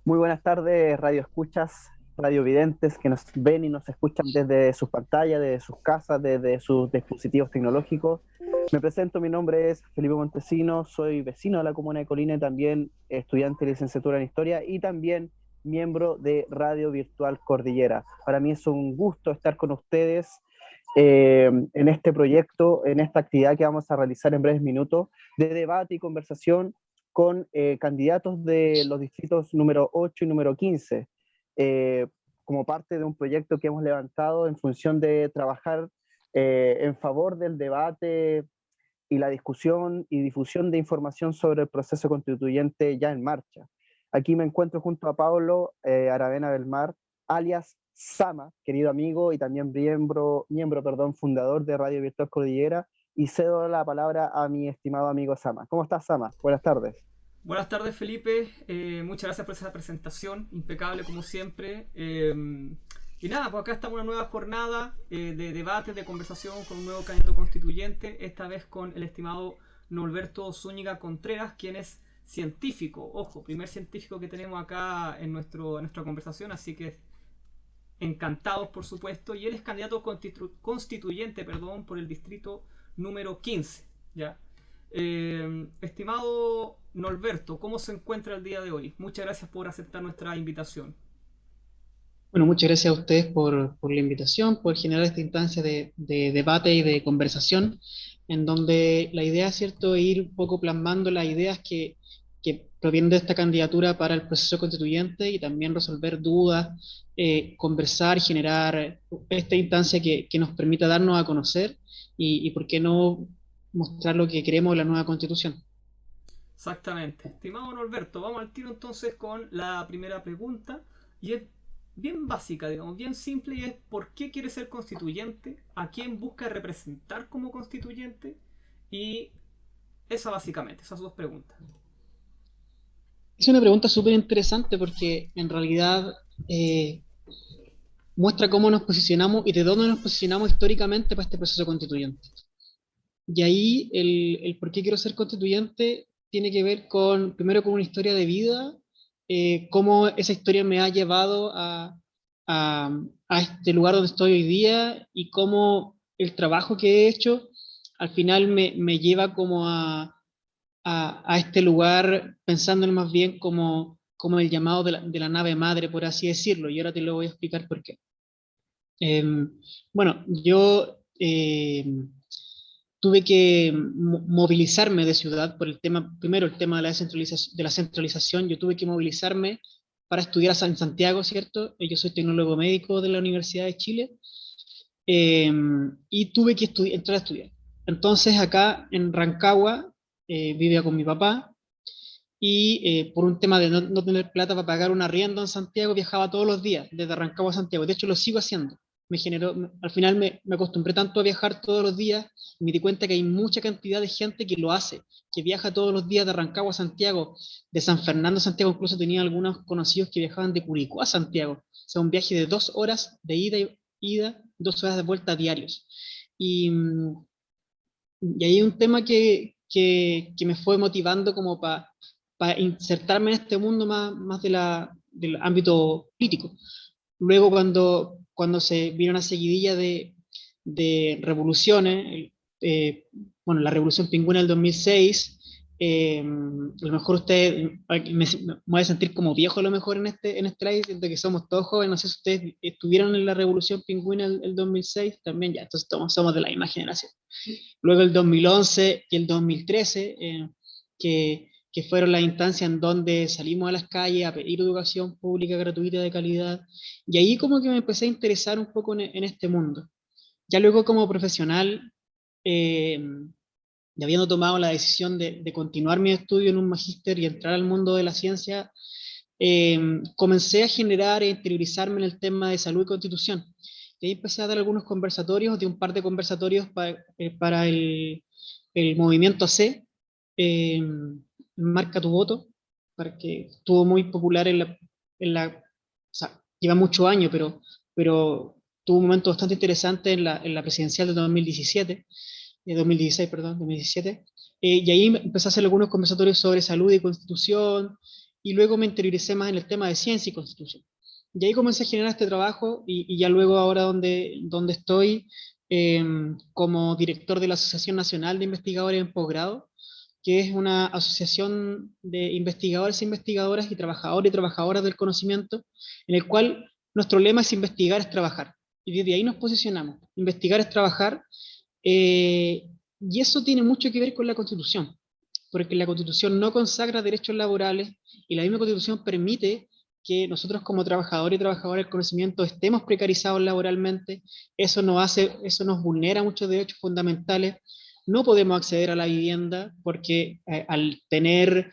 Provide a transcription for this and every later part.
Muy buenas tardes, radio escuchas, radio videntes que nos ven y nos escuchan desde sus pantallas, desde sus casas, desde sus dispositivos tecnológicos. Me presento, mi nombre es Felipe Montesino, soy vecino de la comuna de Colina y también estudiante de licenciatura en Historia y también miembro de Radio Virtual Cordillera. Para mí es un gusto estar con ustedes en este proyecto, en esta actividad que vamos a realizar en breves minutos de debate y conversación con candidatos de los distritos número 8 y número 15, eh, como parte de un proyecto que hemos levantado en función de trabajar en favor del debate y la discusión y difusión de información sobre el proceso constituyente ya en marcha. Aquí me encuentro junto a Pablo Aravena del Mar, alias Sama, querido amigo y también miembro, fundador de Radio Virtual Cordillera, y cedo la palabra a mi estimado amigo Sama. ¿Cómo estás, Sama? Buenas tardes. Buenas tardes, Felipe. Muchas gracias por esa presentación, impecable como siempre. Y nada, pues acá estamos en una nueva jornada de debate, de conversación con un nuevo candidato constituyente, esta vez con el estimado Norberto Zúñiga Contreras, quien es científico, ojo, primer científico que tenemos acá en nuestra conversación, así que encantados por supuesto, y él es candidato constituyente, perdón, por el distrito número 15, ¿ya? Estimado Norberto, ¿cómo se encuentra el día de hoy? Muchas gracias por aceptar nuestra invitación. Bueno, muchas gracias a ustedes por la invitación, por generar esta instancia de debate y de conversación, en donde la idea, ¿cierto?, es ir un poco plasmando las ideas que provienen de esta candidatura para el proceso constituyente y también resolver dudas, conversar, generar esta instancia que nos permita darnos a conocer y, ¿por qué no, mostrar lo que queremos de la nueva constitución? Exactamente. Estimado Norberto, vamos al tiro entonces con la primera pregunta. Y es bien básica, digamos, bien simple, y es ¿por qué quiere ser constituyente? ¿A quién busca representar como constituyente? Y esa básicamente, esas dos preguntas. Es una pregunta súper interesante porque en realidad eh, muestra cómo nos posicionamos y de dónde nos posicionamos históricamente para este proceso constituyente. Y ahí el por qué quiero ser constituyente tiene que ver con, primero, con una historia de vida, cómo esa historia me ha llevado a este lugar donde estoy hoy día y cómo el trabajo que he hecho al final me lleva como a este lugar, pensándolo más bien como el llamado de la nave madre, por así decirlo, y ahora te lo voy a explicar por qué. Bueno, yo tuve que movilizarme de ciudad por el tema, primero el tema de la centralización, yo tuve que movilizarme para estudiar en Santiago, ¿cierto? Yo soy tecnólogo médico de la Universidad de Chile, eh, y tuve que entrar a estudiar. Entonces acá en Rancagua vivía con mi papá, y por un tema de no tener plata para pagar un arriendo en Santiago, viajaba todos los días, desde Rancagua a Santiago. De hecho, lo sigo haciendo. Al final me acostumbré tanto a viajar todos los días, y me di cuenta que hay mucha cantidad de gente que lo hace, que viaja todos los días de Rancagua a Santiago, de San Fernando a Santiago. Incluso tenía algunos conocidos que viajaban de Curicó a Santiago. O sea, un viaje de 2 horas de ida, 2 horas de vuelta diarios. Y, y ahí hay un tema que me fue motivando como para insertarme en este mundo más del ámbito político. Luego, cuando se vino una seguidilla de revoluciones, eh, bueno, la Revolución Pingüina del 2006, a lo mejor usted, me voy a sentir como viejo a lo mejor en este live, siento que somos todos jóvenes, no sé si ustedes estuvieron en la Revolución Pingüina el 2006, también ya, entonces somos de la misma generación. Luego el 2011 y el 2013, que fueron las instancias en donde salimos a las calles a pedir educación pública gratuita de calidad, y ahí como que me empecé a interesar un poco en este mundo. Ya luego como profesional, eh, y habiendo tomado la decisión de continuar mi estudio en un magíster y entrar al mundo de la ciencia, comencé a generar e interiorizarme en el tema de salud y constitución. Y ahí empecé a dar algunos conversatorios, de un par de conversatorios para el movimiento AC, Marca tu voto, para que estuvo muy popular o sea, lleva muchos años, pero tuvo un momento bastante interesante en la presidencial de 2017, 2016, perdón, 2017. Y ahí empecé a hacer algunos conversatorios sobre salud y constitución, y luego me interioricé más en el tema de ciencia y constitución. Y ahí comencé a generar este trabajo, y ya luego ahora donde estoy, como director de la Asociación Nacional de Investigadores en Posgrado, que es una asociación de investigadores e investigadoras y trabajadores y trabajadoras del conocimiento, en el cual nuestro lema es investigar es trabajar. Y desde ahí nos posicionamos. Investigar es trabajar, y eso tiene mucho que ver con la Constitución, porque la Constitución no consagra derechos laborales, y la misma Constitución permite que nosotros como trabajadores y trabajadoras del conocimiento estemos precarizados laboralmente. Eso nos vulnera muchos derechos fundamentales. No podemos acceder a la vivienda porque al tener,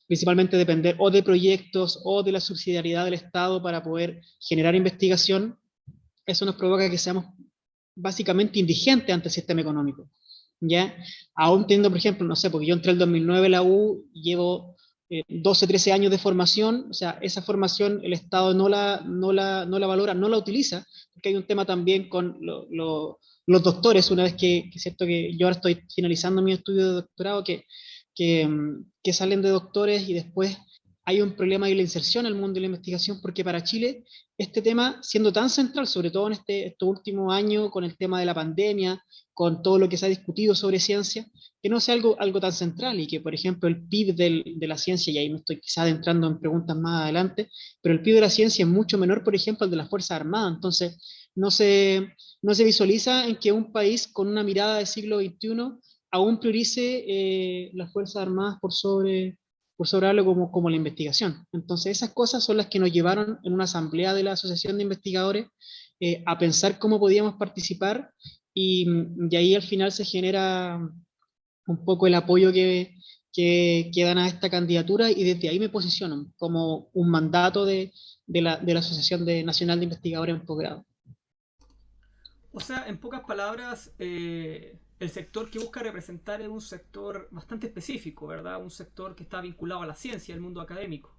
principalmente depender o de proyectos o de la subsidiariedad del Estado para poder generar investigación, eso nos provoca que seamos básicamente indigentes ante el sistema económico. ¿Ya? Aún teniendo, por ejemplo, no sé, porque yo entré en el 2009 a la U, llevo 12, 13 años de formación, o sea, esa formación el Estado no la valora, no la utiliza, porque hay un tema también con los doctores, una vez que es cierto que yo ahora estoy finalizando mi estudio de doctorado, que salen de doctores y después hay un problema de la inserción al mundo de la investigación, porque para Chile este tema, siendo tan central, sobre todo en estos últimos años, con el tema de la pandemia, con todo lo que se ha discutido sobre ciencia, que no sea algo tan central, y que, por ejemplo, el PIB de la ciencia, y ahí me estoy quizás adentrando en preguntas más adelante, pero el PIB de la ciencia es mucho menor, por ejemplo, al de las Fuerzas Armadas. Entonces, no se visualiza en que un país con una mirada del siglo XXI aún priorice las Fuerzas Armadas por sobre algo como la investigación. Entonces, esas cosas son las que nos llevaron en una asamblea de la Asociación de Investigadores a pensar cómo podíamos participar, y ahí al final se genera un poco el apoyo que dan a esta candidatura, y desde ahí me posiciono como un mandato de la Asociación Nacional de Investigadores en Posgrado. O sea, en pocas palabras, el sector que busca representar es un sector bastante específico, ¿verdad? Un sector que está vinculado a la ciencia, al mundo académico.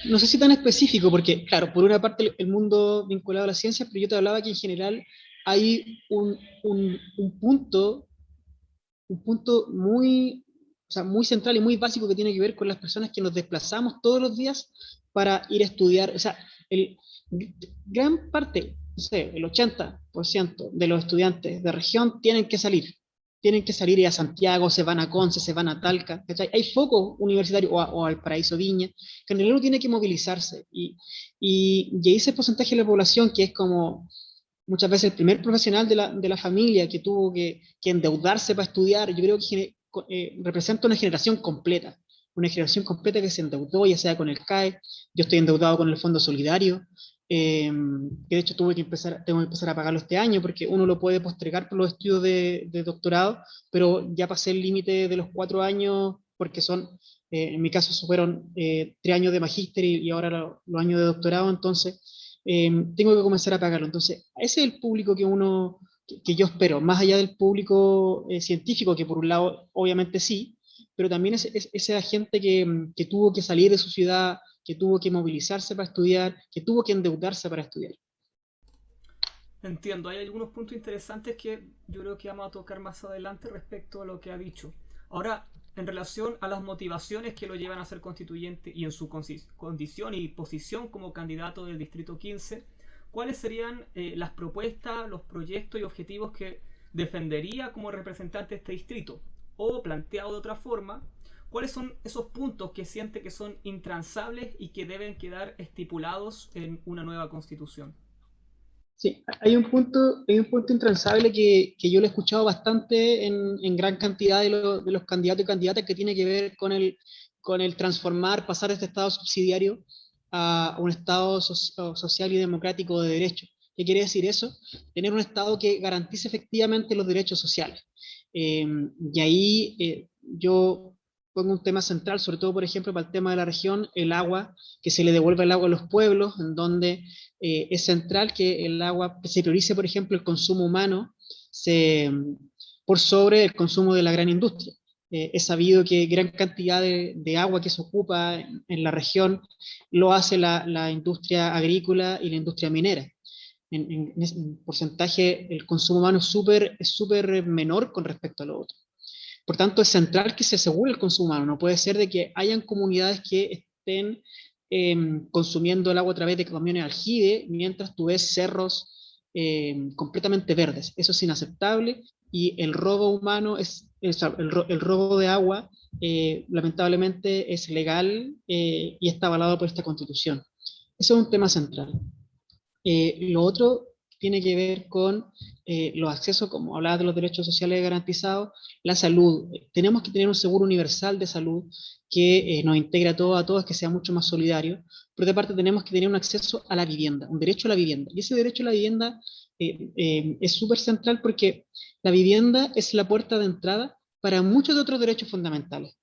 No sé si tan específico, porque, claro, por una parte el mundo vinculado a la ciencia, pero yo te hablaba que en general hay un punto muy, o sea, muy central y muy básico, que tiene que ver con las personas que nos desplazamos todos los días para ir a estudiar. O sea, gran parte, no sé, el 80% de los estudiantes de región tienen que salir y a Santiago, se van a Conce, se van a Talca, ¿cachai? Hay focos universitarios, o al Paraíso Viña, que en realidad uno tiene que movilizarse, y ese porcentaje de la población que es como muchas veces el primer profesional de la familia que tuvo que endeudarse para estudiar, yo creo que representa una generación completa que se endeudó, ya sea con el CAE. Yo estoy endeudado con el Fondo Solidario, que de hecho tengo que empezar a pagarlo este año, porque uno lo puede postergar por los estudios de doctorado, pero ya pasé el límite de los 4 años, porque en mi caso fueron 3 años de magíster y ahora los años de doctorado. Entonces tengo que comenzar a pagarlo. Entonces, ese es el público que yo espero, más allá del público científico, que por un lado obviamente sí, pero también esa gente que tuvo que salir de su ciudad, que tuvo que movilizarse para estudiar, que tuvo que endeudarse para estudiar. Entiendo, hay algunos puntos interesantes que yo creo que vamos a tocar más adelante respecto a lo que ha dicho. Ahora, en relación a las motivaciones que lo llevan a ser constituyente y en su condición y posición como candidato del Distrito 15, ¿cuáles serían las propuestas, los proyectos y objetivos que defendería como representante de este distrito? O, planteado de otra forma, ¿cuáles son esos puntos que siente que son intransables y que deben quedar estipulados en una nueva constitución? Sí, hay un punto intransable que yo lo he escuchado bastante en gran cantidad de los candidatos y candidatas, que tiene que ver con el pasar de este estado subsidiario a un estado social y democrático de derecho. ¿Qué quiere decir eso? Tener un estado que garantice efectivamente los derechos sociales. Y ahí yo pongo un tema central, sobre todo, por ejemplo, para el tema de la región, el agua, que se le devuelva el agua a los pueblos, en donde es central que el agua se priorice, por ejemplo, el consumo humano por sobre el consumo de la gran industria. Es sabido que gran cantidad de agua que se ocupa en la región lo hace la industria agrícola y la industria minera. En porcentaje, el consumo humano es súper menor con respecto a lo otro. Por tanto, es central que se asegure el consumo humano. No puede ser de que hayan comunidades que estén consumiendo el agua a través de camiones aljibe, mientras tú ves cerros completamente verdes. Eso es inaceptable, y el robo humano, el robo de agua, lamentablemente es legal y está avalado por esta Constitución. Eso es un tema central. Lo otro tiene que ver con los accesos, como hablaba de los derechos sociales garantizados, la salud. Tenemos que tener un seguro universal de salud que nos integre a todos, que sea mucho más solidario. Por otra parte, tenemos que tener un acceso a la vivienda, un derecho a la vivienda. Y ese derecho a la vivienda es súper central, porque la vivienda es la puerta de entrada para muchos de otros derechos fundamentales.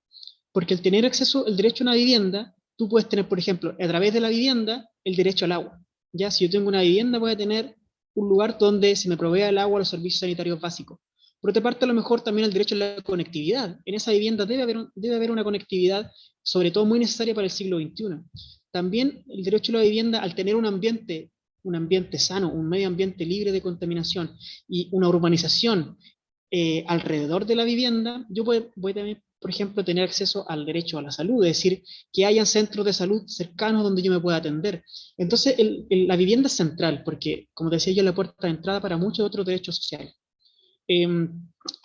Porque el tener acceso, el derecho a una vivienda, tú puedes tener, por ejemplo, a través de la vivienda, el derecho al agua. Ya, si yo tengo una vivienda, voy a tener un lugar donde se me provea el agua, los servicios sanitarios básicos. Por otra parte, a lo mejor también el derecho a la conectividad. En esa vivienda debe haber una conectividad, sobre todo muy necesaria para el siglo XXI. También el derecho a la vivienda, al tener un ambiente sano, un medio ambiente libre de contaminación y una urbanización alrededor de la vivienda, yo voy también, por ejemplo, tener acceso al derecho a la salud, es decir, que hayan centros de salud cercanos donde yo me pueda atender. Entonces, la vivienda es central, porque, como decía yo, es la puerta de entrada para muchos otros derechos sociales.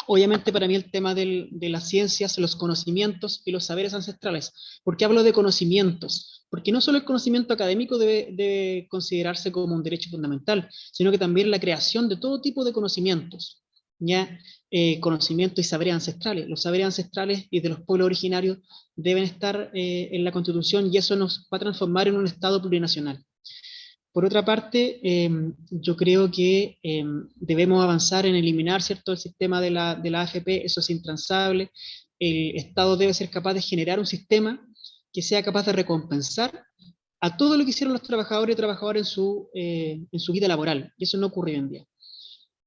Obviamente, para mí el tema de las ciencias, los conocimientos y los saberes ancestrales. ¿Por qué hablo de conocimientos? Porque no solo el conocimiento académico debe considerarse como un derecho fundamental, sino que también la creación de todo tipo de conocimientos. ¿Ya? Conocimientos y saberes ancestrales. Los saberes ancestrales y de los pueblos originarios deben estar en la Constitución, y eso nos va a transformar en un Estado plurinacional. Por otra parte, yo creo que debemos avanzar en eliminar, ¿cierto?, el sistema de la AFP. Eso es intransable. El Estado debe ser capaz de generar un sistema que sea capaz de recompensar a todo lo que hicieron los trabajadores y trabajadoras en su vida laboral, y eso no ocurre hoy en día.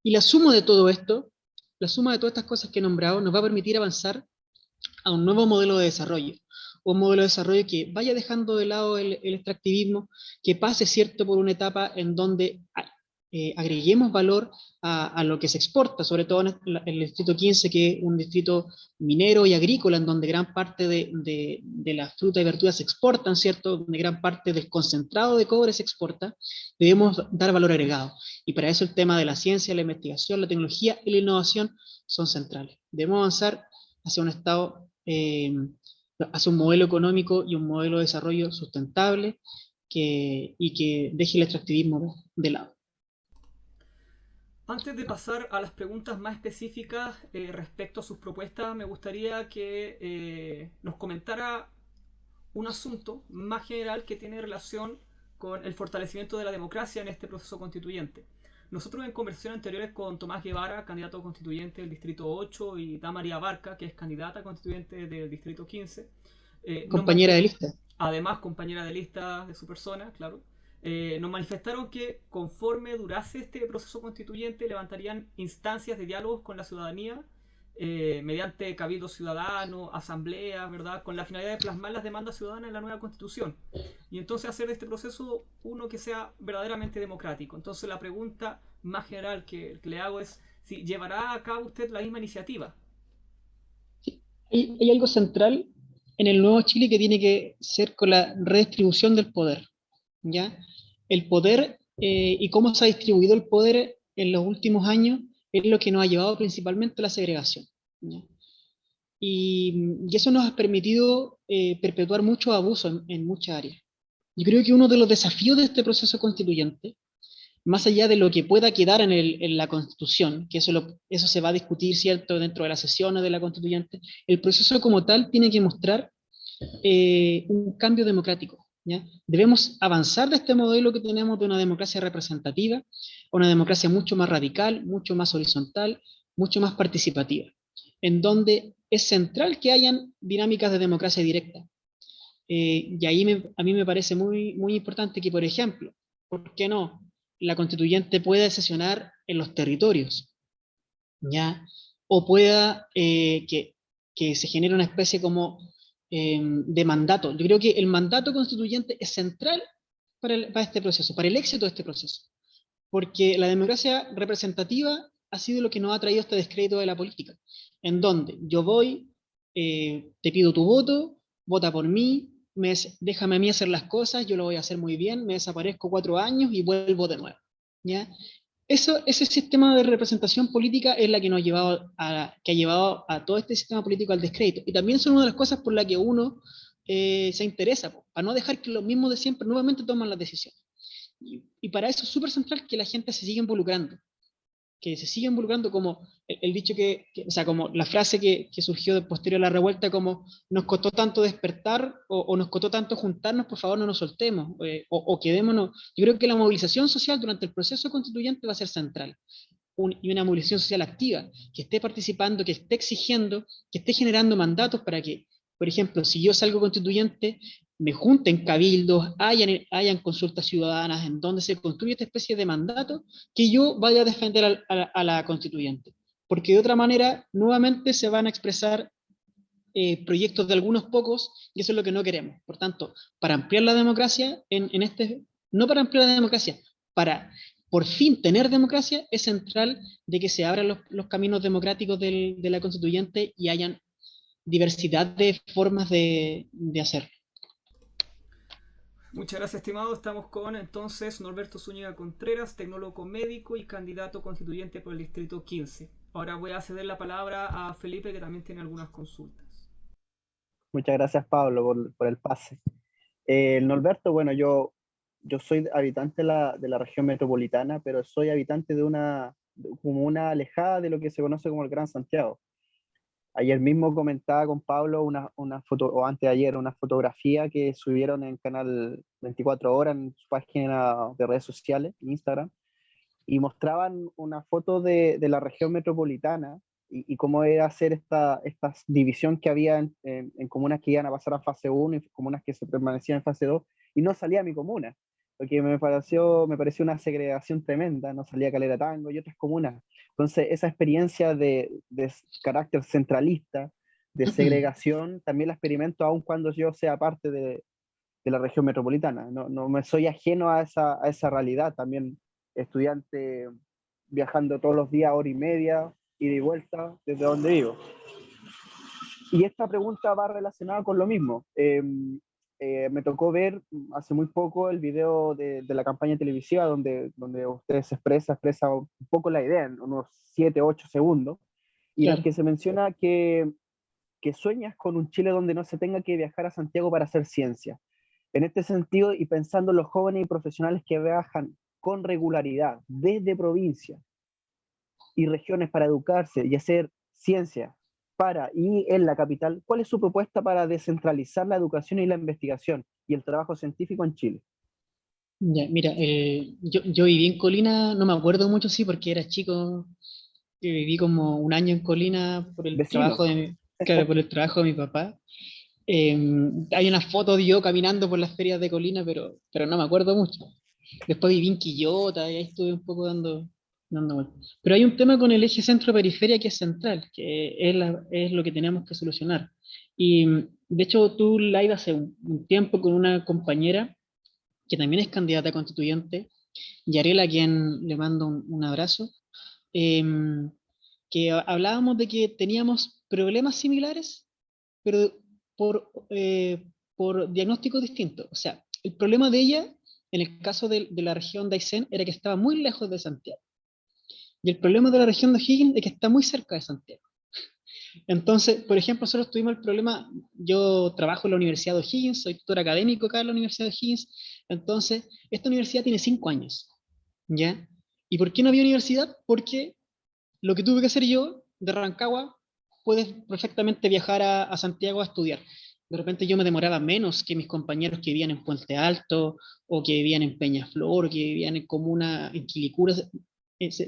Y la suma de todo esto, la suma de todas estas cosas que he nombrado, nos va a permitir avanzar a un nuevo modelo de desarrollo. Un modelo de desarrollo que vaya dejando de lado el extractivismo, que pase, ¿cierto?, por una etapa en donde agreguemos valor a lo que se exporta, sobre todo en el distrito 15, que es un distrito minero y agrícola, en donde gran parte de la fruta y verduras se exportan, ¿cierto?, donde gran parte del concentrado de cobre se exporta. Debemos dar valor agregado, y para eso el tema de la ciencia, la investigación, la tecnología y la innovación son centrales. Debemos avanzar hacia un Estado, hacia un modelo económico y un modelo de desarrollo sustentable y que deje el extractivismo de lado. Antes de pasar a las preguntas más específicas respecto a sus propuestas, me gustaría que nos comentara un asunto más general que tiene relación con el fortalecimiento de la democracia en este proceso constituyente. Nosotros en conversaciones anteriores con Tomás Guevara, candidato constituyente del Distrito 8, y Damaria Barca, que es candidata constituyente del Distrito 15, compañera de lista. Además, compañera de lista de su persona, claro. Nos manifestaron que conforme durase este proceso constituyente levantarían instancias de diálogos con la ciudadanía mediante cabildo ciudadano, asamblea, ¿verdad?, con la finalidad de plasmar las demandas ciudadanas en la nueva constitución, y entonces hacer de este proceso uno que sea verdaderamente democrático. Entonces la pregunta más general que le hago es si llevará a cabo usted la misma iniciativa. Sí. Hay algo central en el nuevo Chile que tiene que ser con la redistribución del poder, ¿ya? El poder y cómo se ha distribuido el poder en los últimos años es lo que nos ha llevado principalmente a la segregación, ¿ya? Y eso nos ha permitido perpetuar muchos abusos en muchas áreas. Yo creo que uno de los desafíos de este proceso constituyente, más allá de lo que pueda quedar en la Constitución, que eso se va a discutir, ¿cierto?, dentro de las sesiones de la Constituyente, el proceso como tal tiene que mostrar un cambio democrático, ¿ya? Debemos avanzar de este modelo que tenemos de una democracia representativa a una democracia mucho más radical, mucho más horizontal, mucho más participativa, en donde es central que hayan dinámicas de democracia directa. Y ahí a mí me parece muy, muy importante que, por ejemplo, ¿por qué no?, la constituyente pueda sesionar en los territorios, ¿ya? O pueda que se genere una especie como de mandato. Yo creo que el mandato constituyente es central para este proceso, para el éxito de este proceso, porque la democracia representativa ha sido lo que nos ha traído este descrédito de la política, en donde yo voy, te pido tu voto, vota por mí, déjame a mí hacer las cosas, yo lo voy a hacer muy bien, me desaparezco 4 años y vuelvo de nuevo, ¿ya? Ese sistema de representación política es la que nos ha llevado que ha llevado a todo este sistema político al descrédito. Y también son una de las cosas por las que uno se interesa, para no dejar que los mismos de siempre nuevamente toman las decisiones. Y para eso es súper central que la gente se siga involucrando, que se siga involucrando, como el dicho o sea, como la frase que surgió de posterior a la revuelta, como nos costó tanto despertar o nos costó tanto juntarnos, por favor no nos soltemos, o quedémonos. Yo creo que la movilización social durante el proceso constituyente va a ser central, y una movilización social activa, que esté participando, que esté exigiendo, que esté generando mandatos para que, por ejemplo, si yo salgo constituyente, me junten cabildos, hayan consultas ciudadanas en donde se construye esta especie de mandato que yo vaya a defender a la constituyente. Porque de otra manera, nuevamente se van a expresar proyectos de algunos pocos, y eso es lo que no queremos. Por tanto, para ampliar la democracia, no para ampliar la democracia, para por fin tener democracia, es central de que se abran los caminos democráticos de la constituyente y hayan diversidad de formas de hacerlo. Muchas gracias, estimado. Estamos con entonces Norberto Zúñiga Contreras, tecnólogo médico y candidato constituyente por el distrito 15. Ahora voy a ceder la palabra a Felipe, que también tiene algunas consultas. Muchas gracias, Pablo, por el pase. Norberto, bueno, yo soy habitante de la región metropolitana, pero soy habitante de una comuna alejada de lo que se conoce como el Gran Santiago. Ayer mismo comentaba con Pablo una foto, o antes de ayer, una fotografía que subieron en Canal 24 Horas, en su página de redes sociales, en Instagram, y mostraban una foto de la región metropolitana y cómo era hacer esta división que había en comunas que iban a pasar a fase 1 y comunas que se permanecían en fase 2, y no salía mi comuna, porque me pareció una segregación tremenda, no salía Calera Tango y otras comunas. Entonces, esa experiencia de carácter centralista, de segregación, también la experimento aun cuando yo sea parte de la región metropolitana. No me soy ajeno a esa realidad. También estudiante viajando todos los días, hora y media, ida y vuelta, desde donde vivo. Y esta pregunta va relacionada con lo mismo. Me tocó ver hace muy poco el video de la campaña televisiva donde usted se expresa un poco la idea en unos 7, 8 segundos, y en el que se menciona que sueñas con un Chile donde no se tenga que viajar a Santiago para hacer ciencia. En este sentido, y pensando en los jóvenes y profesionales que viajan con regularidad desde provincias y regiones para educarse y hacer ciencia y en la capital, ¿cuál es su propuesta para descentralizar la educación y la investigación y el trabajo científico en Chile? Ya, mira, yo viví en Colina, no me acuerdo mucho, sí, porque era chico, viví como un año en Colina por el Vecinos. por el trabajo de mi papá. Hay una foto de yo caminando por las ferias de Colina, pero no me acuerdo mucho. Después viví en Quillota y ahí estuve un poco dando vueltas. Pero hay un tema con el eje centro-periferia que es central, que es lo que tenemos que solucionar. Y de hecho tú, Laida, hace un tiempo con una compañera que también es candidata a constituyente, Yarela, a quien le mando un abrazo, que hablábamos de que teníamos problemas similares, pero por diagnósticos distintos. O sea, el problema de ella, en el caso de la región de Aysén, era que estaba muy lejos de Santiago. Y el problema de la región de O'Higgins es que está muy cerca de Santiago. Entonces, por ejemplo, nosotros tuvimos el problema, yo trabajo en la Universidad de O'Higgins, soy tutor académico acá en la Universidad de O'Higgins, entonces, esta universidad tiene 5 años, ¿ya? ¿Y por qué no había universidad? Porque lo que tuve que hacer yo, de Rancagua, puedes perfectamente viajar a Santiago a estudiar. De repente yo me demoraba menos que mis compañeros que vivían en Puente Alto, o que vivían en Peñaflor, o que vivían en comuna, en Quilicura.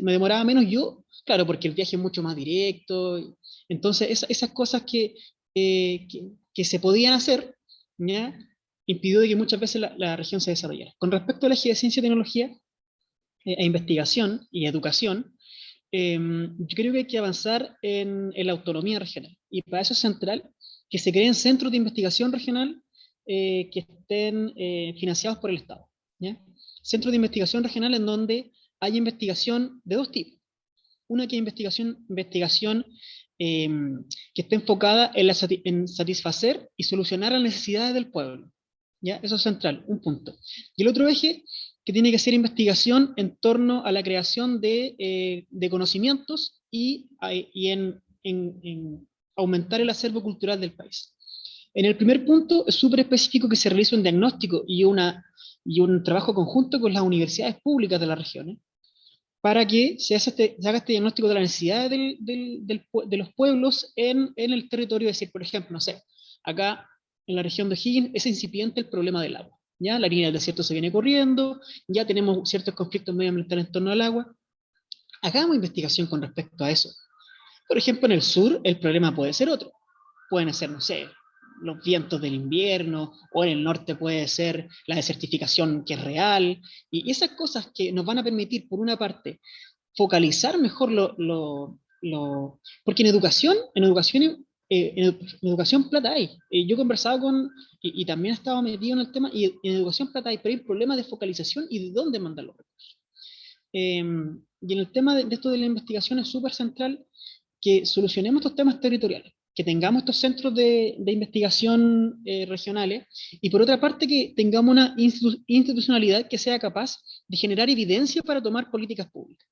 Me demoraba menos yo, claro, porque el viaje es mucho más directo. Entonces, esas cosas que se podían hacer, ¿ya? Impidió de que muchas veces la región se desarrollara. Con respecto al eje de ciencia y tecnología, e investigación y educación, yo creo que hay que avanzar en la autonomía regional. Y para eso es central que se creen centros de investigación regional que estén financiados por el Estado, ¿ya? Centros de investigación regional en donde hay investigación de dos tipos. Una que es investigación que esté enfocada en satisfacer y solucionar las necesidades del pueblo. ¿Ya? Eso es central, un punto. Y el otro eje, que tiene que ser investigación en torno a la creación de conocimientos y en aumentar el acervo cultural del país. En el primer punto es súper específico que se realice un diagnóstico y un trabajo conjunto con las universidades públicas de las regiones para que se haga este diagnóstico de las necesidades de los pueblos en el territorio. Es decir, por ejemplo, no sé, acá en la región de O'Higgins es incipiente el problema del agua. ¿Ya? La línea del desierto se viene corriendo, ya tenemos ciertos conflictos medioambientales en torno al agua. Hagamos investigación con respecto a eso. Por ejemplo, en el sur el problema puede ser otro. Pueden ser, no sé, los vientos del invierno, o en el norte puede ser la desertificación que es real, y esas cosas que nos van a permitir, por una parte, focalizar mejor porque en educación plata hay. Yo he conversado y también he estado metido en el tema, y en educación plata hay, pero hay problemas de focalización y de dónde mandar los recursos. Y en el tema de esto de la investigación es súper central que solucionemos estos temas territoriales, que tengamos estos centros de investigación regionales, y por otra parte que tengamos una institucionalidad que sea capaz de generar evidencia para tomar políticas públicas.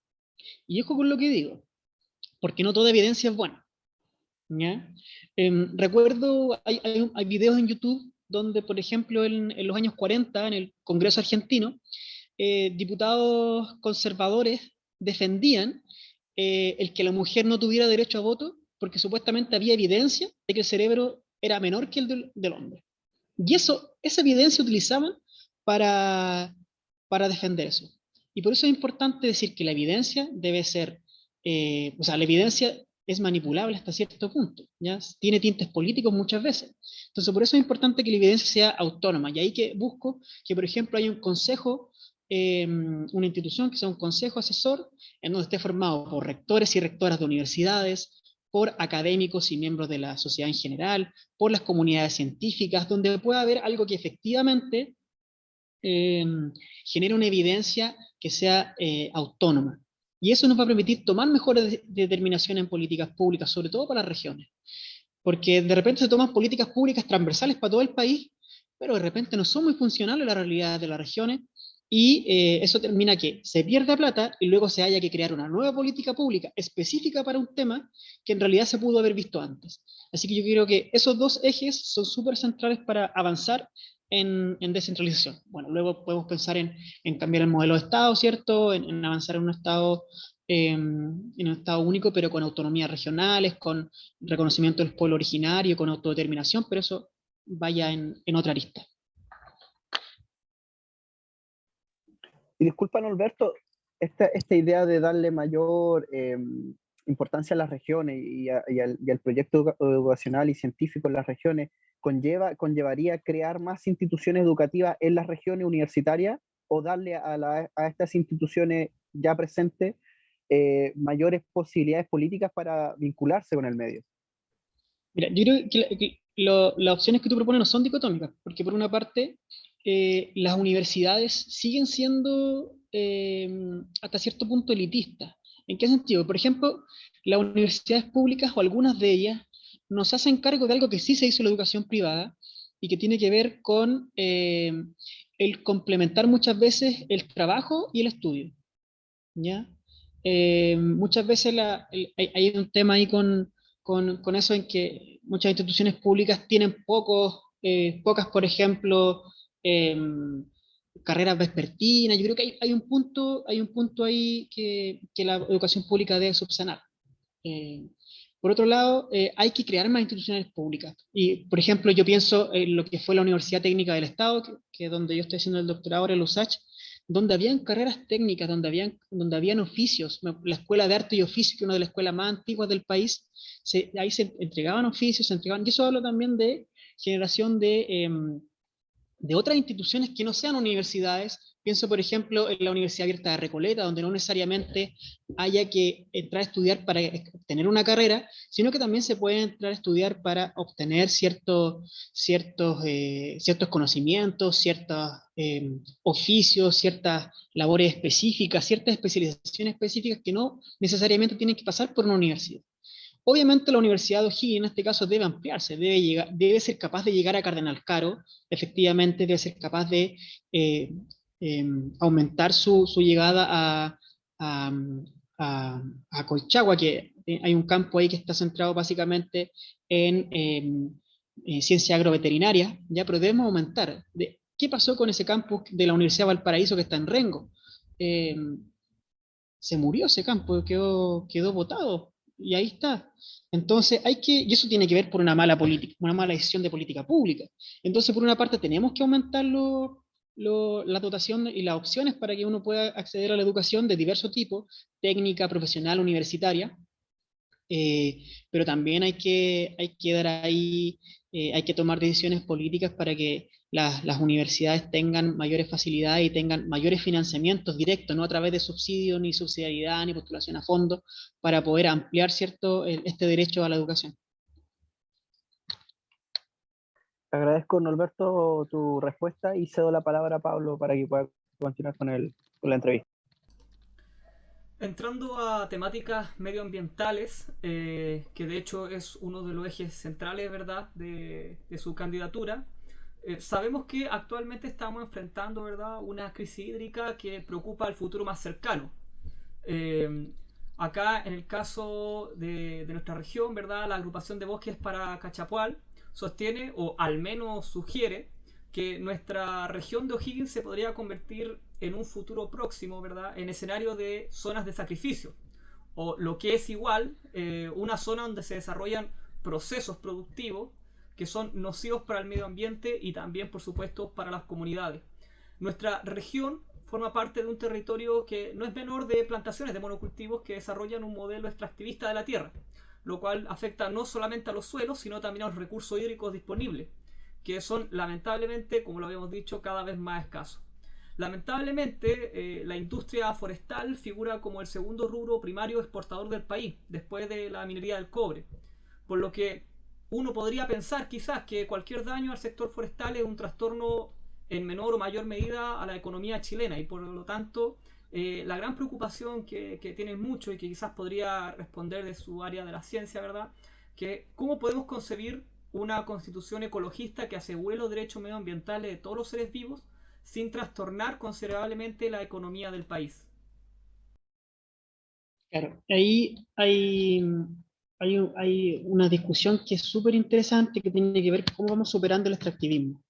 Y ojo con lo que digo, porque no toda evidencia es buena. ¿Ya? Recuerdo, hay videos en YouTube donde, por ejemplo, en los años 40, en el Congreso argentino, diputados conservadores defendían el que la mujer no tuviera derecho a voto porque supuestamente había evidencia de que el cerebro era menor que el del hombre. Y esa evidencia utilizaban para, para defender eso. Y por eso es importante decir que la evidencia debe ser, o sea, la evidencia es manipulable hasta cierto punto, ¿ya? Tiene tintes políticos muchas veces. Entonces, por eso es importante que la evidencia sea autónoma. Y ahí que busco que, por ejemplo, haya un consejo, una institución que sea un consejo asesor, en donde esté formado por rectores y rectoras de universidades, por académicos y miembros de la sociedad en general, por las comunidades científicas, donde pueda haber algo que efectivamente eh, genere una evidencia que sea autónoma. Y eso nos va a permitir tomar mejores determinaciones en políticas públicas, sobre todo para las regiones. Porque de repente se toman políticas públicas transversales para todo el país, pero de repente no son muy funcionales a la realidad de las regiones, y eso termina que se pierda plata y luego se haya que crear una nueva política pública específica para un tema que en realidad se pudo haber visto antes. Así que yo creo que esos dos ejes son súper centrales para avanzar en descentralización. Bueno, luego podemos pensar en cambiar el modelo de Estado, ¿cierto? En avanzar en un Estado único, pero con autonomías regionales, con reconocimiento del pueblo originario, con autodeterminación, pero eso vaya en otra arista. Y disculpa, Alberto, esta idea de darle mayor importancia a las regiones y al proyecto educacional y científico en las regiones, ¿conllevaría crear más instituciones educativas en las regiones universitarias o darle a estas instituciones ya presentes mayores posibilidades políticas para vincularse con el medio? Mira, yo creo que las opciones que tú propones no son dicotómicas, porque por una parte, las universidades siguen siendo hasta cierto punto elitistas. ¿En qué sentido? Por ejemplo, las universidades públicas o algunas de ellas nos hacen cargo de algo que sí se hizo en la educación privada y que tiene que ver con el complementar muchas veces el trabajo y el estudio. ¿Ya? Muchas veces hay un tema ahí con eso en que muchas instituciones públicas tienen pocas, por ejemplo, carreras vespertinas. Yo creo que hay un punto ahí que la educación pública debe subsanar. Por otro lado, hay que crear más instituciones públicas. Y, por ejemplo, yo pienso en lo que fue la Universidad Técnica del Estado, que es donde yo estoy haciendo el doctorado ahora en la USACH, donde habían carreras técnicas, donde habían oficios. La Escuela de Arte y Oficio, que es una de las escuelas más antiguas del país, ahí se entregaban oficios, y eso habla también de generación de otras instituciones que no sean universidades. Pienso, por ejemplo, en la Universidad Abierta de Recoleta, donde no necesariamente haya que entrar a estudiar para obtener una carrera, sino que también se puede entrar a estudiar para obtener ciertos conocimientos, ciertos oficios, ciertas labores específicas, ciertas especializaciones específicas que no necesariamente tienen que pasar por una universidad. Obviamente la Universidad de O'Higgins en este caso debe ampliarse, debe ser capaz de llegar a Cardenal Caro, efectivamente debe ser capaz de eh, aumentar su llegada a, a Colchagua, que hay un campo ahí que está centrado básicamente en ciencia agroveterinaria, ya, pero debemos aumentar. ¿Qué pasó con ese campus de la Universidad de Valparaíso que está en Rengo? Se murió ese campo, quedó botado, y ahí está. Entonces y eso tiene que ver por una mala política, una mala decisión de política pública. Entonces, por una parte, tenemos que aumentar la dotación y las opciones para que uno pueda acceder a la educación de diverso tipo, técnica, profesional, universitaria, pero también hay que dar ahí, hay que tomar decisiones políticas para que las universidades tengan mayores facilidades y tengan mayores financiamientos directos, no a través de subsidios, ni subsidiariedad, ni postulación a fondos, para poder ampliar, ¿cierto?, este derecho a la educación. Agradezco, Norberto, tu respuesta y cedo la palabra a Pablo para que pueda continuar con la entrevista. Entrando a temáticas medioambientales, que de hecho es uno de los ejes centrales, ¿verdad?, de su candidatura. Sabemos que actualmente estamos enfrentando, ¿verdad?, una crisis hídrica que preocupa al futuro más cercano. Acá, en el caso de nuestra región, ¿verdad?, la agrupación de bosques para Cachapual sostiene, o al menos sugiere, que nuestra región de O'Higgins se podría convertir en un futuro próximo, ¿verdad?, en escenario de zonas de sacrificio, o lo que es igual, una zona donde se desarrollan procesos productivos que son nocivos para el medio ambiente y también, por supuesto, para las comunidades. Nuestra región forma parte de un territorio que no es menor de plantaciones de monocultivos que desarrollan un modelo extractivista de la tierra, lo cual afecta no solamente a los suelos, sino también a los recursos hídricos disponibles, que son lamentablemente, como lo habíamos dicho, cada vez más escasos. Lamentablemente, la industria forestal figura como el segundo rubro primario exportador del país, después de la minería del cobre, por lo que uno podría pensar quizás que cualquier daño al sector forestal es un trastorno en menor o mayor medida a la economía chilena, y por lo tanto la gran preocupación que tienen muchos y que quizás podría responder de su área de la ciencia, ¿verdad?, que cómo podemos concebir una constitución ecologista que asegure los derechos medioambientales de todos los seres vivos sin trastornar considerablemente la economía del país. Claro, ahí hay una discusión que es súper interesante, que tiene que ver con cómo vamos superando el extractivismo.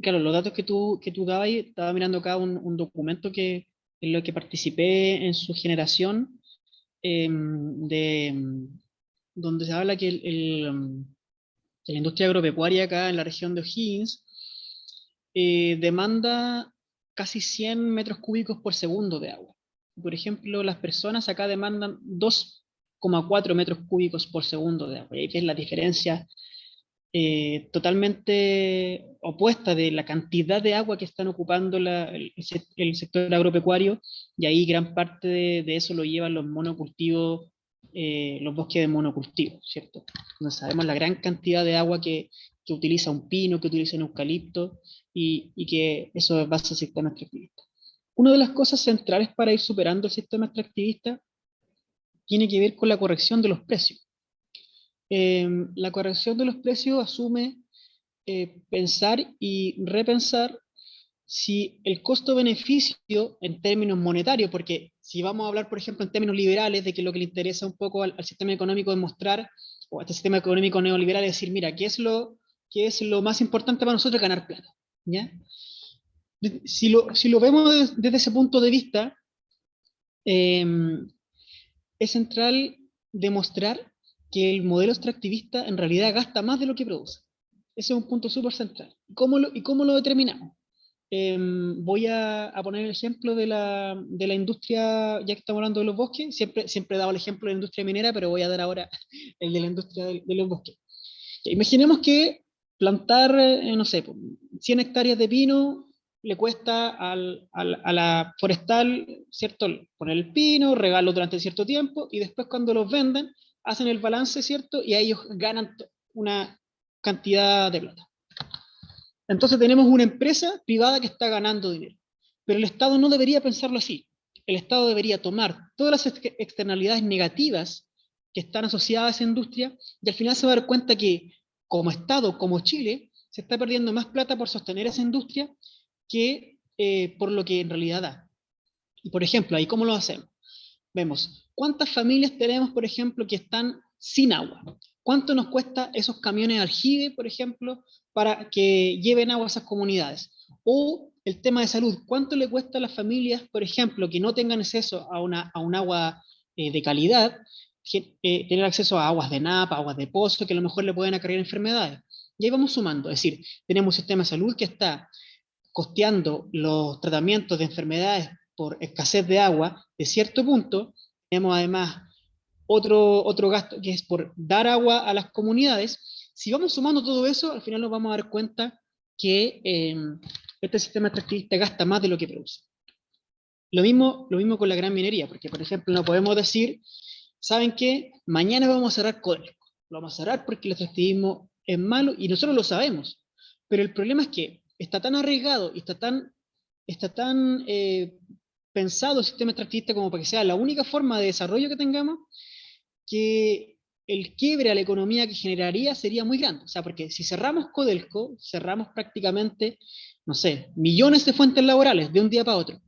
Claro, los datos que tú dabas, estaba mirando acá un documento en lo que participé en su generación, donde se habla que la industria agropecuaria acá en la región de O'Higgins demanda casi 100 metros cúbicos por segundo de agua. Por ejemplo, las personas acá demandan 2,4 metros cúbicos por segundo de agua. Y ahí ves la diferencia totalmente opuesta de la cantidad de agua que están ocupando el sector agropecuario, y ahí gran parte de eso lo llevan los monocultivos, los bosques de monocultivo, ¿cierto? No sabemos la gran cantidad de agua que utiliza un pino, que utiliza un eucalipto, y que eso es base al sistema extractivista. Una de las cosas centrales para ir superando el sistema extractivista tiene que ver con la corrección de los precios. La corrección de los precios asume pensar y repensar si el costo-beneficio en términos monetarios, porque si vamos a hablar, por ejemplo, en términos liberales, de que lo que le interesa un poco al sistema económico es mostrar, o a este sistema económico neoliberal, es decir, mira, ¿qué es lo más importante para nosotros? Ganar plata, ¿ya? Si lo vemos desde ese punto de vista, es central demostrar que el modelo extractivista en realidad gasta más de lo que produce. Ese es un punto súper central. ¿Y cómo lo determinamos? Voy a poner el ejemplo de la industria, ya que estamos hablando de los bosques. Siempre he dado el ejemplo de la industria minera, pero voy a dar ahora el de la industria de los bosques. Imaginemos que plantar, no sé, 100 hectáreas de pino le cuesta a la forestal, ¿cierto?, poner el pino, regarlo durante cierto tiempo, y después cuando los venden, hacen el balance, ¿cierto?, y a ellos ganan una cantidad de plata. Entonces tenemos una empresa privada que está ganando dinero, pero el Estado no debería pensarlo así. El Estado debería tomar todas las externalidades negativas que están asociadas a esa industria, y al final se va a dar cuenta que como Estado, como Chile, se está perdiendo más plata por sostener esa industria que por lo que en realidad da. Y por ejemplo, ahí cómo lo hacemos. Vemos cuántas familias tenemos, por ejemplo, que están sin agua. ¿Cuánto nos cuesta esos camiones aljibe, por ejemplo, para que lleven agua a esas comunidades? O el tema de salud, ¿cuánto le cuesta a las familias, por ejemplo, que no tengan acceso a un agua de calidad, tener acceso a aguas de napa, aguas de pozo, que a lo mejor le pueden acarrear enfermedades? Y ahí vamos sumando, es decir, tenemos un sistema de salud que está costeando los tratamientos de enfermedades por escasez de agua de cierto punto. Tenemos además otro gasto que es por dar agua a las comunidades. Si vamos sumando todo eso, al final nos vamos a dar cuenta que este sistema extractivista gasta más de lo que produce. Lo mismo con la gran minería, porque por ejemplo no podemos decir, ¿saben qué? Mañana vamos a cerrar Codelco. Lo vamos a cerrar porque el extractivismo es malo y nosotros lo sabemos. Pero el problema es que está tan arriesgado y está tan pensado el sistema extractivista como para que sea la única forma de desarrollo que tengamos, que el quiebre a la economía que generaría sería muy grande. O sea, porque si cerramos Codelco, cerramos prácticamente, no sé, millones de fuentes laborales de un día para otro.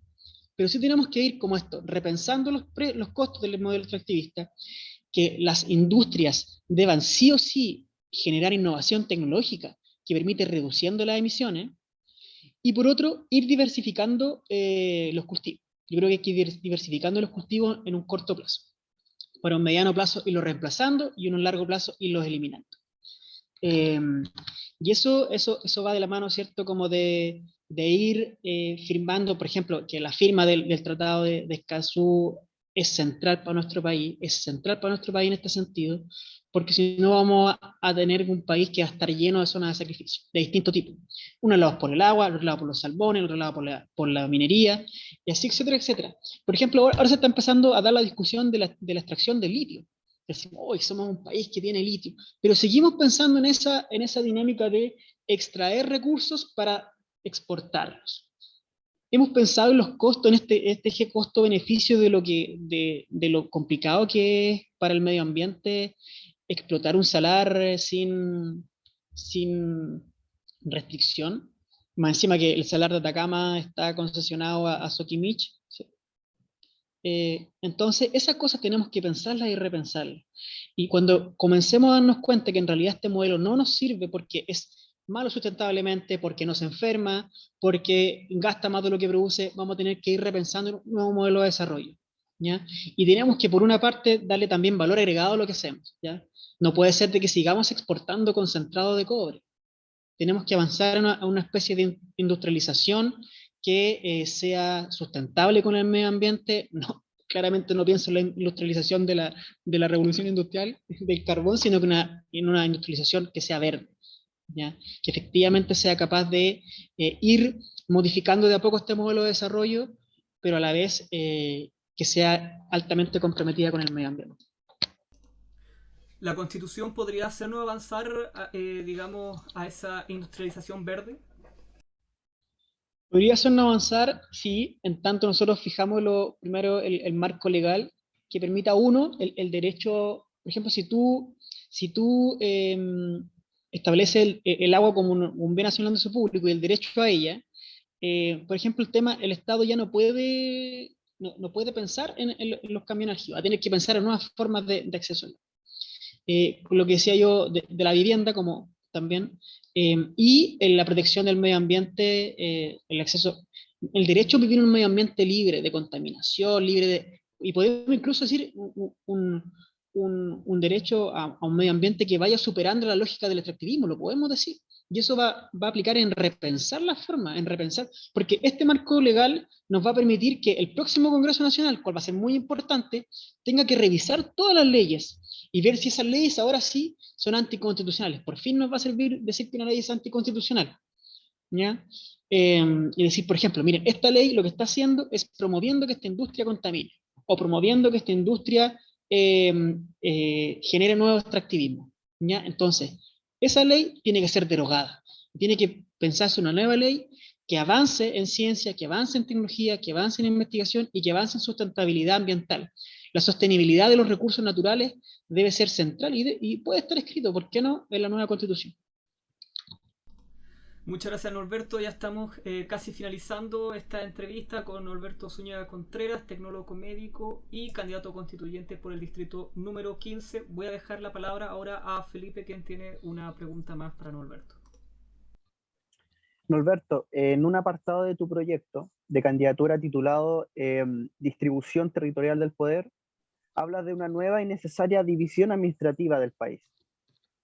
Pero sí tenemos que ir como esto, repensando los costos del modelo extractivista, que las industrias deban sí o sí generar innovación tecnológica que permite reduciendo las emisiones, y por otro, ir diversificando los cultivos. Yo creo que hay que ir diversificando los cultivos en un corto plazo. Para un mediano plazo irlos reemplazando y en un largo plazo irlos eliminando. Y eso va de la mano, ¿cierto? Como de ir firmando, por ejemplo, que la firma del Tratado de Escazú es central para nuestro país, en este sentido, porque si no vamos a tener un país que va a estar lleno de zonas de sacrificio, de distinto tipo. Uno lado por el agua, otro lado por los salmones, otro lado por la minería, y así, etcétera, etcétera. Por ejemplo, ahora se está empezando a dar la discusión de la extracción de litio. Decimos, hoy somos un país que tiene litio, pero seguimos pensando en esa dinámica de extraer recursos para exportarlos. Hemos pensado en los costos, en este eje costo-beneficio de lo complicado que es para el medio ambiente explotar un salar sin restricción. Más encima que el salar de Atacama está concesionado a Soquimich. ¿Sí? Entonces, esas cosas tenemos que pensarlas y repensarlas. Y cuando comencemos a darnos cuenta que en realidad este modelo no nos sirve porque es malo sustentablemente, porque nos enferma, porque gasta más de lo que produce, vamos a tener que ir repensando un nuevo modelo de desarrollo. ¿Ya? Y tenemos que, por una parte, darle también valor agregado a lo que hacemos. ¿Ya? No puede ser de que sigamos exportando concentrado de cobre. Tenemos que avanzar a una especie de industrialización que sea sustentable con el medio ambiente. No, claramente no pienso en la industrialización de la revolución industrial del carbón, sino que en una industrialización que sea verde, ¿ya? Que efectivamente sea capaz de ir modificando de a poco este modelo de desarrollo, pero a la vez que sea altamente comprometida con el medio ambiente. ¿La Constitución podría hacernos avanzar, digamos, a esa industrialización verde? Podría hacernos avanzar si, en tanto nosotros fijamos primero el marco legal que permita uno el derecho, por ejemplo, si tú estableces el agua como un bien nacional de uso público y el derecho a ella, por ejemplo, el Estado ya no puede pensar en los camiones aljibes, va a tener que pensar en nuevas formas de acceso. Lo que decía yo de la vivienda como también, y en la protección del medio ambiente, el acceso, el derecho a vivir en un medio ambiente libre de contaminación, y podemos incluso decir un derecho a un medio ambiente que vaya superando la lógica del extractivismo, lo podemos decir. Y eso va a aplicar en repensar la forma, porque este marco legal nos va a permitir que el próximo Congreso Nacional, cual va a ser muy importante, tenga que revisar todas las leyes y ver si esas leyes ahora sí son anticonstitucionales. Por fin nos va a servir decir que una ley es anticonstitucional. ¿Ya? Y decir, por ejemplo, miren, esta ley lo que está haciendo es promoviendo que esta industria contamine, o promoviendo que esta industria genere nuevo extractivismo. ¿Ya? Entonces, esa ley tiene que ser derogada. Tiene que pensarse una nueva ley que avance en ciencia, que avance en tecnología, que avance en investigación y que avance en sustentabilidad ambiental. La sostenibilidad de los recursos naturales debe ser central y puede estar escrito, ¿por qué no?, en la nueva Constitución. Muchas gracias, Norberto. Ya estamos casi finalizando esta entrevista con Norberto Zúñiga Contreras, tecnólogo médico y candidato constituyente por el distrito número 15. Voy a dejar la palabra ahora a Felipe, quien tiene una pregunta más para Norberto. Norberto, en un apartado de tu proyecto de candidatura titulado Distribución Territorial del Poder, hablas de una nueva y necesaria división administrativa del país.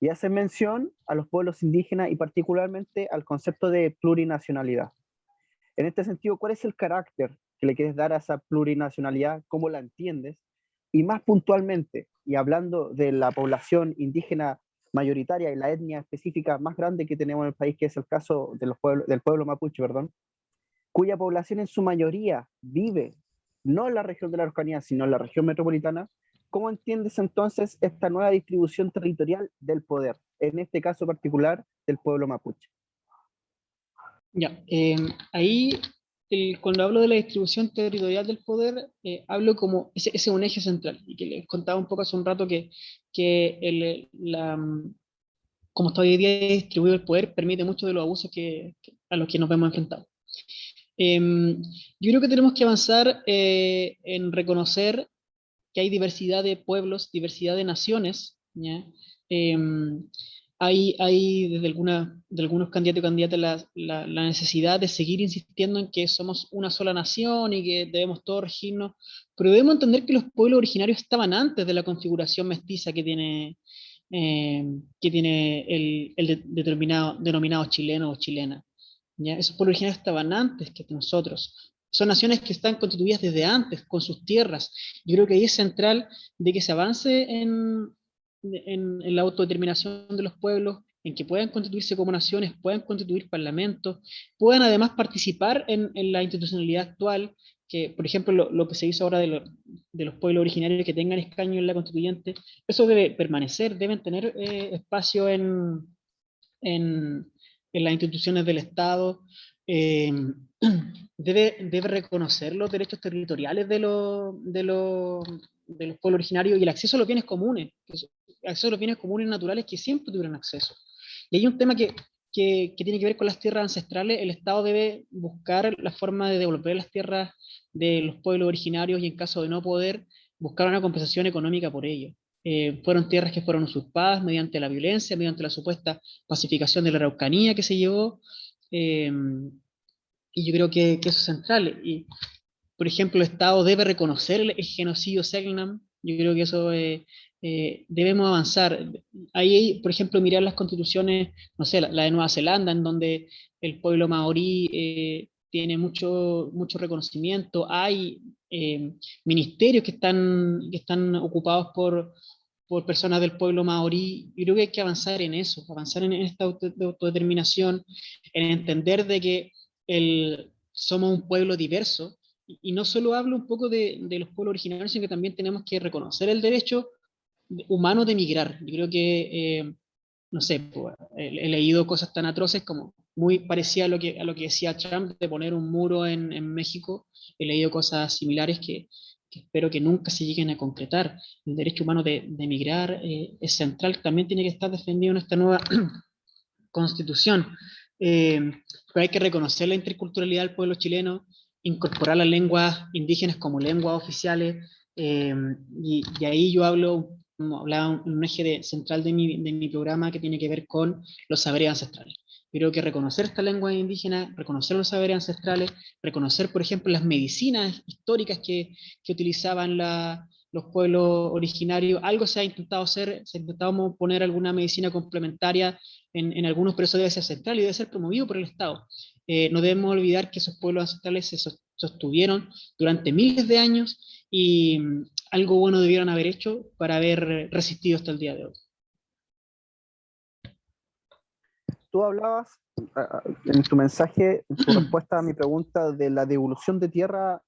Y hace mención a los pueblos indígenas y particularmente al concepto de plurinacionalidad. En este sentido, ¿cuál es el carácter que le quieres dar a esa plurinacionalidad? ¿Cómo la entiendes? Y más puntualmente, y hablando de la población indígena mayoritaria y la etnia específica más grande que tenemos en el país, que es el caso de del pueblo mapuche, perdón, cuya población en su mayoría vive no en la región de la Araucanía, sino en la región metropolitana. ¿Cómo entiendes entonces esta nueva distribución territorial del poder, en este caso particular del pueblo mapuche? Ya, ahí cuando hablo de la distribución territorial del poder, hablo como ese es un eje central, y que les contaba un poco hace un rato que como está hoy día distribuido el poder, permite muchos de los abusos a los que nos vemos enfrentados. Yo creo que tenemos que avanzar en reconocer que hay diversidad de pueblos, diversidad de naciones, ¿ya? Hay desde de algunos candidatos y candidatas la necesidad de seguir insistiendo en que somos una sola nación y que debemos todos regirnos, pero debemos entender que los pueblos originarios estaban antes de la configuración mestiza que tiene denominado chileno o chilena. ¿Ya? Esos pueblos originarios estaban antes que nosotros. Son naciones que están constituidas desde antes, con sus tierras. Yo creo que ahí es central de que se avance en la autodeterminación de los pueblos, en que puedan constituirse como naciones, puedan constituir parlamentos, puedan además participar en la institucionalidad actual, que por ejemplo lo que se hizo ahora de los pueblos originarios que tengan escaño en la constituyente, eso debe permanecer, deben tener espacio en las instituciones del Estado, eh, debe reconocer los derechos territoriales de los pueblos originarios y el acceso a los bienes comunes, acceso a los bienes comunes naturales que siempre tuvieron acceso. Y hay un tema que tiene que ver con las tierras ancestrales. El Estado debe buscar la forma de devolver las tierras de los pueblos originarios y en caso de no poder, buscar una compensación económica por ello. Fueron tierras que fueron usurpadas mediante la violencia, mediante la supuesta pacificación de la Araucanía que se llevó, y yo creo que eso es central. Y, por ejemplo, el Estado debe reconocer el genocidio Selknam. Yo creo que eso debemos avanzar. Ahí, por ejemplo, mirar las constituciones, no sé, la de Nueva Zelanda, en donde el pueblo maorí tiene mucho reconocimiento. Hay ministerios que están ocupados por personas del pueblo maorí. Yo creo que hay que avanzar en eso, avanzar en esta autodeterminación, en entender de que somos un pueblo diverso, y no solo hablo un poco de los pueblos originarios, sino que también tenemos que reconocer el derecho humano de migrar. Yo creo que, no sé, pues, he leído cosas tan atroces como muy parecidas a lo que decía Trump de poner un muro en México. He leído cosas similares que espero que nunca se lleguen a concretar. El derecho humano de migrar es central, también tiene que estar defendido en esta nueva constitución. Pero hay que reconocer la interculturalidad del pueblo chileno, incorporar las lenguas indígenas como lenguas oficiales, y ahí yo hablaba un eje central de mi programa que tiene que ver con los saberes ancestrales. Yo creo que reconocer esta lengua indígena, reconocer los saberes ancestrales, reconocer, por ejemplo, las medicinas históricas que utilizaban los pueblos originarios. Algo se ha intentado hacer, se ha intentado poner alguna medicina complementaria en algunos, pero eso debe ser central y debe ser promovido por el Estado. No debemos olvidar que esos pueblos ancestrales se sostuvieron durante miles de años y algo bueno debieron haber hecho para haber resistido hasta el día de hoy. Tú hablabas en tu mensaje, en tu respuesta a mi pregunta, de la devolución de tierra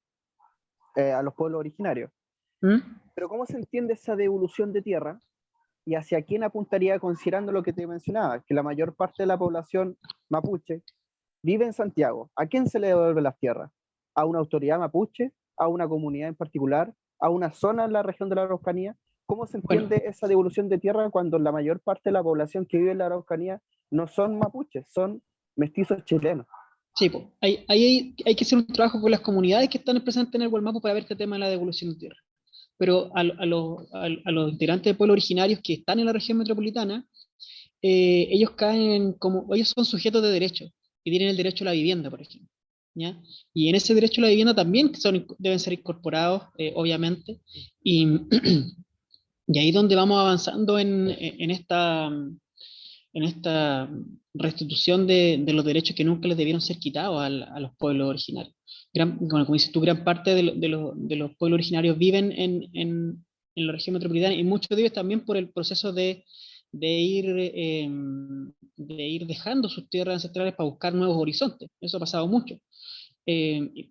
a los pueblos originarios. Pero ¿cómo se entiende esa devolución de tierra y hacia quién apuntaría, considerando lo que te mencionaba, que la mayor parte de la población mapuche vive en Santiago, ¿a quién se le devuelve las tierras? ¿A una autoridad mapuche? ¿A una comunidad en particular? ¿A una zona en la región de la Araucanía? ¿Cómo se Bueno, entiende esa devolución de tierra cuando la mayor parte de la población que vive en la Araucanía no son mapuches, son mestizos chilenos? sí, po, hay que hacer un trabajo con las comunidades que están presentes en el Gualmapu para ver este tema de la devolución de tierra. Pero a los integrantes del pueblo originarios que están en la región metropolitana, ellos caen como, ellos son sujetos de derecho y tienen el derecho a la vivienda, por ejemplo. ¿Ya? Y en ese derecho a la vivienda también deben ser incorporados, obviamente, y, y ahí es donde vamos avanzando en esta restitución de los derechos que nunca les debieron ser quitados a los pueblos originarios. Bueno, como dices tú, gran parte de los pueblos originarios viven en la región metropolitana y muchos de ellos también por el proceso de ir, eh, de ir dejando sus tierras ancestrales para buscar nuevos horizontes. Eso ha pasado mucho.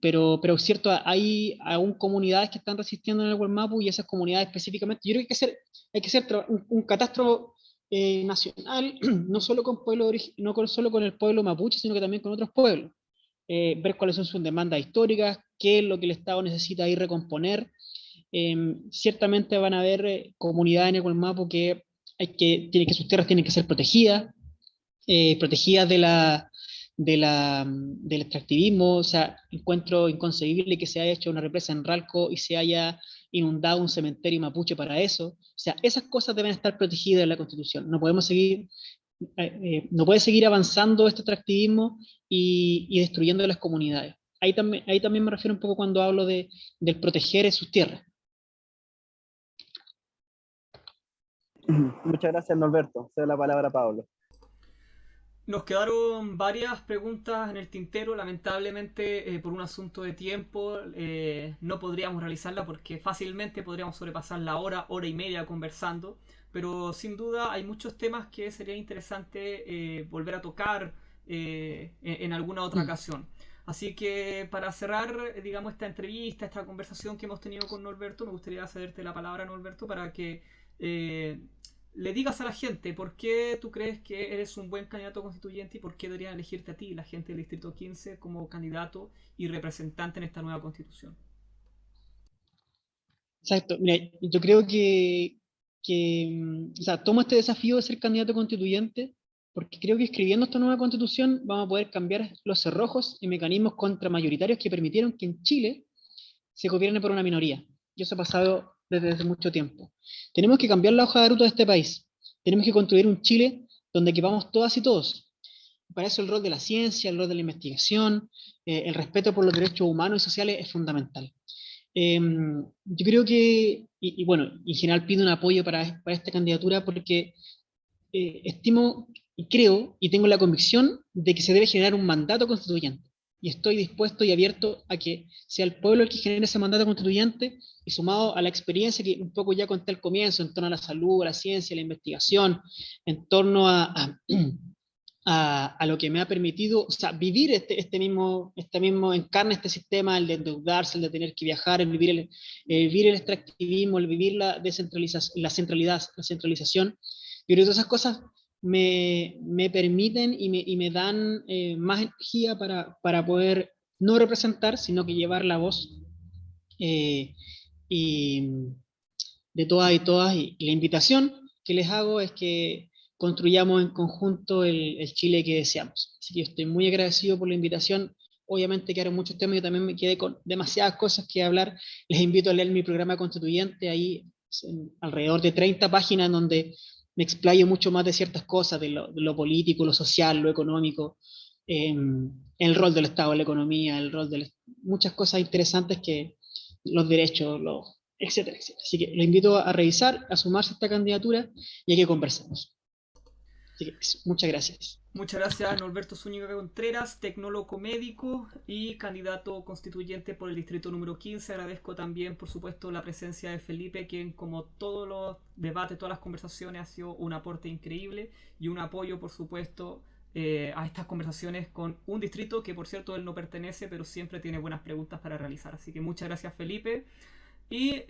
Pero es cierto, hay aún comunidades que están resistiendo en el Gualmapu y esas comunidades específicamente, yo creo que hay que hacer un catastro nacional, no solo no solo con el pueblo mapuche, sino que también con otros pueblos. Ver cuáles son sus demandas históricas, qué es lo que el Estado necesita ahí recomponer. Ciertamente van a haber comunidades en el Gualmapu que sus tierras tienen que ser protegidas, protegidas del extractivismo. O sea, encuentro inconcebible que se haya hecho una represa en Ralco y se haya inundado un cementerio mapuche para eso. O sea, esas cosas deben estar protegidas en la Constitución. No puede seguir avanzando este extractivismo y destruyendo las comunidades. Ahí también me refiero un poco cuando hablo del proteger sus tierras. Muchas gracias, Norberto. Cedo la palabra a Pablo. Nos quedaron varias preguntas en el tintero. Lamentablemente, por un asunto de tiempo, no podríamos realizarla porque fácilmente podríamos sobrepasar la hora y media conversando. Pero sin duda hay muchos temas que sería interesante volver a tocar en alguna otra ocasión. Así que para cerrar, digamos, esta entrevista, esta conversación que hemos tenido con Norberto, me gustaría cederte la palabra, Norberto, para que eh, le digas a la gente por qué tú crees que eres un buen candidato constituyente y por qué deberían elegirte a ti, la gente del Distrito 15, como candidato y representante en esta nueva constitución. Exacto. Mira, yo creo o sea, tomo este desafío de ser candidato constituyente porque creo que escribiendo esta nueva constitución vamos a poder cambiar los cerrojos y mecanismos contramayoritarios que permitieron que en Chile se gobierne por una minoría. Y eso ha pasado desde hace mucho tiempo. Tenemos que cambiar la hoja de ruta de este país. Tenemos que construir un Chile donde quepamos todas y todos. Para eso el rol de la ciencia, el rol de la investigación, el respeto por los derechos humanos y sociales es fundamental. Yo creo que, bueno, en general pido un apoyo para esta candidatura porque estimo y creo y tengo la convicción de que se debe generar un mandato constituyente. Y estoy dispuesto y abierto a que sea el pueblo el que genere ese mandato constituyente y sumado a la experiencia que un poco ya conté al comienzo en torno a la salud, a la ciencia, a la investigación, en torno a lo que me ha permitido, o sea, vivir este mismo en carne, este sistema, el de endeudarse, el de tener que viajar, vivir el extractivismo, el vivir la descentralización, la centralización. Yo creo que todas esas cosas me permiten y me dan más energía para poder no representar, sino que llevar la voz eh, y, de todas. Y la invitación que les hago es que construyamos en conjunto el Chile que deseamos. Así que estoy muy agradecido por la invitación. Obviamente quedaron muchos temas, yo también me quedé con demasiadas cosas que hablar. Les invito a leer mi programa constituyente, ahí alrededor de 30 páginas donde me explayo mucho más de ciertas cosas, de lo político, lo social, lo económico, el rol del Estado en la economía, muchas cosas interesantes que los derechos, etcétera, etcétera. Así que lo invito a revisar, a sumarse a esta candidatura y a que conversemos. Así que muchas gracias. Muchas gracias, Norberto Zúñiga Contreras, tecnólogo médico y candidato constituyente por el distrito número 15. Agradezco también, por supuesto, la presencia de Felipe, quien, como todos los debates, todas las conversaciones, ha sido un aporte increíble y un apoyo, por supuesto, a estas conversaciones con un distrito que, por cierto, él no pertenece, pero siempre tiene buenas preguntas para realizar. Así que muchas gracias, Felipe. Y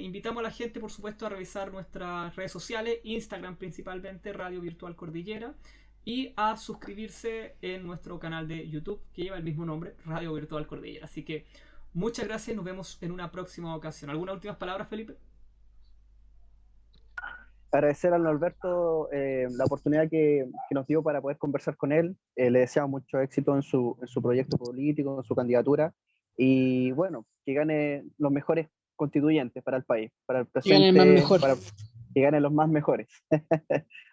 invitamos a la gente, por supuesto, a revisar nuestras redes sociales, Instagram principalmente, Radio Virtual Cordillera, y a suscribirse en nuestro canal de YouTube que lleva el mismo nombre, Radio Virtual Cordillera. Así que muchas gracias, nos vemos en una próxima ocasión. ¿Algunas últimas palabras, Felipe? Agradecer a Norberto la oportunidad que nos dio para poder conversar con él. Le deseamos mucho éxito en su proyecto político, en su candidatura, y bueno, que gane los mejores constituyentes para el país, para el Que gane el más presente, mejor. para que ganen los más mejores.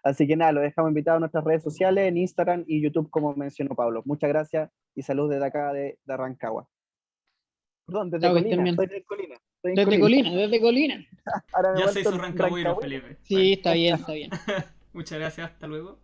Así que nada, lo dejamos invitado a nuestras redes sociales, en Instagram y YouTube, como mencionó Pablo. Muchas gracias y salud desde acá de Rancagua. Perdón, desde Chao, que estén Colina, bien. estoy en Colina. Estoy en Desde Colina, desde Colina. Ahora me he Ya se vuelto hizo rancagüero, rancagüero. Felipe. Sí, Bueno, está bien, está bien. muchas gracias, hasta luego.